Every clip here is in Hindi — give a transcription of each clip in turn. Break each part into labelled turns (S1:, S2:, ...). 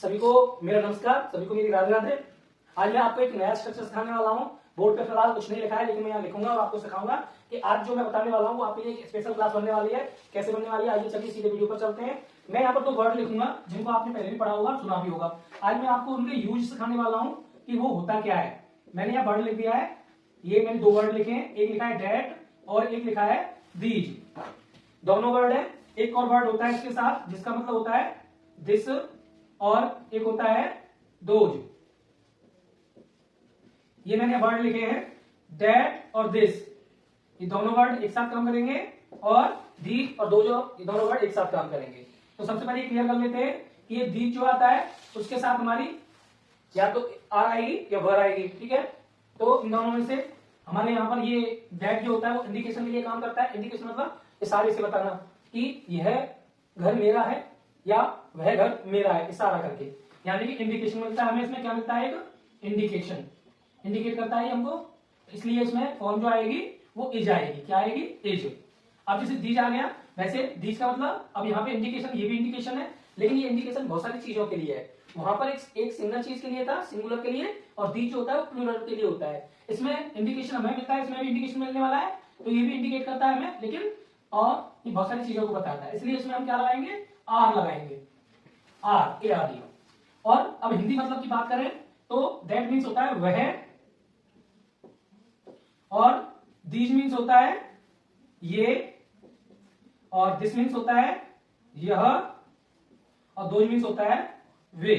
S1: सभी को मेरा नमस्कार, सभी को मेरी राधे राधे। आज मैं आपको एक नया स्ट्रक्चर सिखाने वाला हूँ। बोर्ड पे फिलहाल कुछ नहीं लिखा है, लेकिन मैं यहाँ लिखूंगा और आपको सिखाऊंगा कि आज जो मैं बताने वाला हूँ वो आपके लिए एक स्पेशल क्लास बनने वाली है। कैसे बनने वाली है, आइए चलिए सीधे वीडियो पर चलते हैं। मैं यहाँ पर दो वर्ड लिखूंगा जिनको आपने पहले भी पढ़ा होगा, सुना भी होगा। आज मैं आपको उनके यूज सिखाने वाला हूँ कि वो होता क्या है। मैंने यहाँ वर्ड लिख दिया है, ये मैंने दो वर्ड लिखे हैं, एक लिखा है डेट और एक लिखा है दीज। दोनों वर्ड है। एक और वर्ड होता है इसके साथ जिसका मतलब होता है दिस और एक होता है दोज। ये मैंने वर्ड लिखे हैं दैट और दिस, ये दोनों वर्ड एक साथ काम करेंगे और दीज और दोज ये दोनों वर्ड एक साथ काम करेंगे। तो सबसे पहले क्लियर कर लेते हैं कि ये दीज जो आता है उसके साथ हमारी या तो आर आएगी या वर आएगी, ठीक है। तो इन दोनों में से हमारे यहाँ पर ये दैट जो होता है वो इंडिकेशन के लिए काम करता है। इंडिकेशन मतलब इशारे से बताना कि यह घर मेरा है या वह घर मेरा है, इशारा करके, यानी कि इंडिकेशन मिलता है हमें। इसमें क्या मिलता है, एक इंडिकेशन, इंडिकेट करता है हमको, इसलिए इसमें फॉर्म जो आएगी वो इज आएगी। क्या आएगी, इज। अब जैसे दीज आ गया, वैसे दीज का मतलब अब यहाँ पे इंडिकेशन, ये भी इंडिकेशन है, लेकिन ये इंडिकेशन बहुत सारी चीजों के लिए है। वहां पर एक सिंगल चीज के लिए था, सिंगुलर के लिए, और दीज जो होता है वो प्लूरल के लिए होता है। इसमें इंडिकेशन हमें मिलता है, इसमें भी इंडिकेशन मिलने वाला है, तो ये भी इंडिकेट करता है हमें, लेकिन और ये बहुत सारी चीजों को बताता है, इसलिए इसमें हम क्या लगाएंगे, आर लगाएंगे, आर ए आर डी। और अब हिंदी मतलब की बात करें तो दैट मीन्स होता है वह, और दीज मीन्स होता है ये, और दिस मीन्स होता है यह, और दोज मीन्स होता है वे।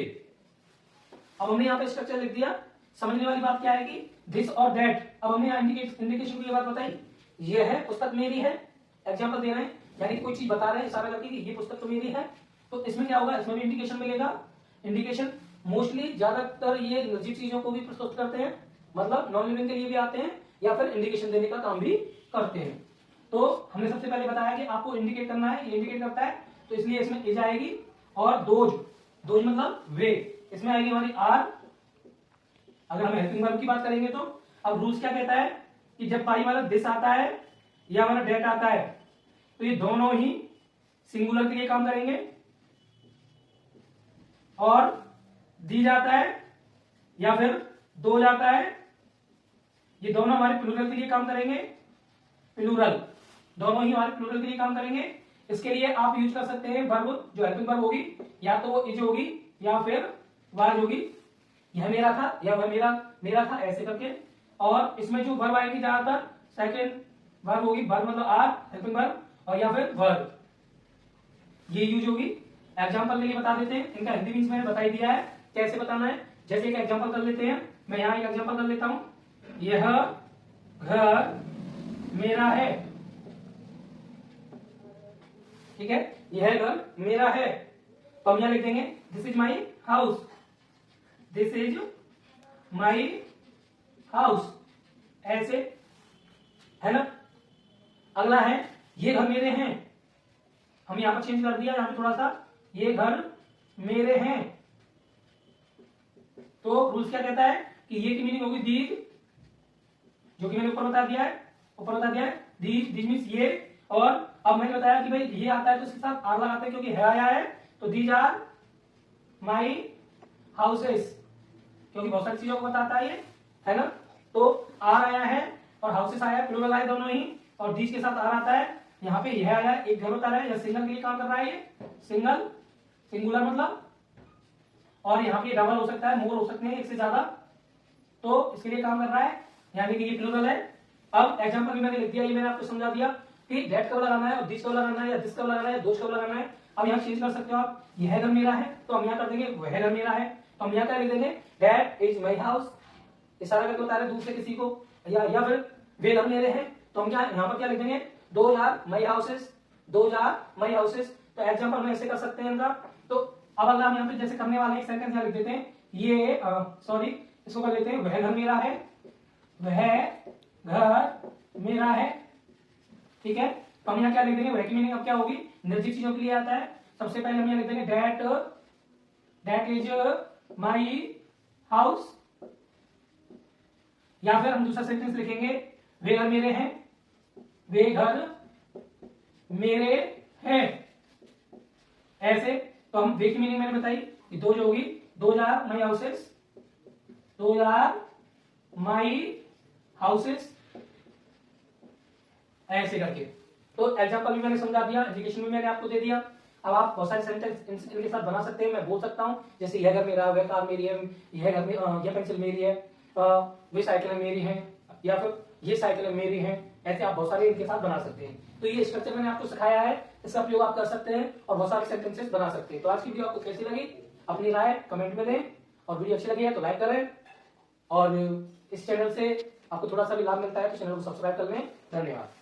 S1: अब हमने यहाँ पे स्ट्रक्चर लिख दिया। समझने वाली बात क्या है कि दिस और दैट, अब हमने यहाँ इंडिकेशन की बात बताई, ये है पुस्तक मेरी है, एग्जाम्पल दे रहे हैं, यानी कोई चीज बता रहे हैं इशारा करके कि ये पुस्तक तो मेरी है। तो इसमें क्या होगा, इसमें भी इंडिकेशन मिलेगा। इंडिकेशन मोस्टली ज्यादातर ये निर्जीव चीजों को भी प्रस्तुत करते हैं, मतलब नॉन लिविंग के लिए भी आते हैं, या फिर इंडिकेशन देने का काम भी करते हैं। तो हमने सबसे पहले बताया कि आपको इंडिकेट करना है, ये इंडिकेट करता है, तो इसलिए इसमें इज आएगी। और दोज, दोज मतलब वे, इसमें आएगी हमारी आर। अगर हम हेल्पिंग वर्ब की बात करेंगे तो अब रूल्स क्या कहता है कि जब पाई वाला दिस आता है या हमारा डेट आता है तो ये दोनों ही सिंगुलर के लिए काम करेंगे, और दी जाता है या फिर दो जाता है, ये दोनों हमारे प्लूरल के लिए काम करेंगे। प्लूरल, दोनों ही हमारे प्लूरल के लिए काम करेंगे। इसके लिए आप यूज कर सकते हैं वर्ब, जो हेल्पिंग वर्ब होगी, या तो वो इज होगी या फिर वाज होगी। यह मेरा था या वह मेरा था, ऐसे करके। और इसमें जो वर्ब आएगी ज्यादातर सेकंड वर्ब होगी, वर्ब मतलब आर, हेल्पिंग वर्ब, और या फिर वर्ब, ये यूज होगी। एग्जांपल के लिए बता देते हैं, इनका हिंदी मीन्स मैंने बता ही दिया है कैसे बताना है। जैसे एक एग्जांपल कर लेते हैं, मैं यहाँ एक एग्जांपल कर लेता हूं, यह घर मेरा है, ठीक है, यह घर मेरा है। तो हम यहाँ लिख देंगे this is my house, this is my house, ऐसे है ना। अगला है ये घर मेरे हैं, हम यहां पर चेंज कर दिया, यहां पे थोड़ा सा, ये घर मेरे हैं। तो रूल्स क्या कहता है कि ये की मीनिंग होगी दीज, जो कि मैंने ऊपर बता दिया है, दीज, दीज मीन्स ये। और अब मैंने बताया कि भाई ये आता है तो इसके साथ आर लगाते हैं, क्योंकि है आया है, तो दीज आर माई हाउसेस, क्योंकि बहुत सारी चीजों को बताता है ये, है ना। तो आर आया है और हाउसेस आया है, प्लूरल आए दोनों ही, और दीज के साथ आर आता है। यहाँ पे यह आया है, एक घर बता रहा है, यह सिंगल के लिए काम कर रहा है, ये सिंगल, सिंगुलर मतलब, और यहाँ पे डबल हो सकता है, मोर हो सकते हैं, एक से ज्यादा, तो इसके लिए काम कर रहा है, यानी कि ये प्लूरल है। अब एग्जांपल भी मैंने लिख दिया, ये मैंने आपको समझा दिया कि दैट कब लगाना है, और दिस कब लगाना है, या दिस कब लगाना है, दोज कब लगाना है। अब यहाँ चेंज कर सकते हो आप, यह घर मेरा है तो हम यहाँ कर देंगे वह घर मेरा है, तो हम यहाँ क्या लिख देंगे, दैट इज माई हाउस, इशारा करके बता रहे दूर से किसी को, या फिर वे घर मेरे हैं, तो हम क्या यहाँ पर क्या लिख देंगे, those are my houses, those are my houses. तो एग्जांपल हम ऐसे कर सकते हैं इनका। तो अब अगर हम यहाँ पे जैसे करने वाले एक सेंटेंस यहाँ लिख देते हैं, ये सॉरी इसको कर लेते हैं, वह घर मेरा है, वह घर मेरा है, ठीक है। तो हम यहाँ क्या लिख देंगे, वह की मीनिंग अब क्या होगी, निर्जीव चीजों के लिए आता है। सबसे पहले हम यहाँ लिख देंगे दैट इज माई हाउस, या फिर हम दूसरा सेंटेंस लिखेंगे, वे घर मेरे हैं, वे घर मेरे हैं, ऐसे। तो हम वे की मीनिंग मैंने बताई, कि दो जो होगी 2000 माई हाउसेस, 2000 माई हाउसेस, ऐसे करके। तो एग्जांपल भी मैंने समझा दिया, एजुकेशन भी मैंने आपको दे दिया। अब आप बहुत सारे सेंटेंस इनके साथ बना सकते हैं। मैं बोल सकता हूँ जैसे यह घर मेरा, वह कार मेरी है, यह घर में यह पेंसिल मेरी है, वे साइकिलें मेरी हैं, या फिर ये साइकिलें मेरी हैं। ऐसे आप बहुत सारे इनके साथ बना सकते हैं। तो ये स्ट्रक्चर मैंने आपको सिखाया है, इसका प्रयोग आप कर सकते हैं और बहुत सारे सेंटेंसेस बना सकते हैं। तो आज की वीडियो आपको कैसी लगी अपनी राय कमेंट में दें, और वीडियो अच्छी लगी है तो लाइक करें, और इस चैनल से आपको थोड़ा सा भी लाभ मिलता है तो चैनल को सब्सक्राइब कर लें। धन्यवाद।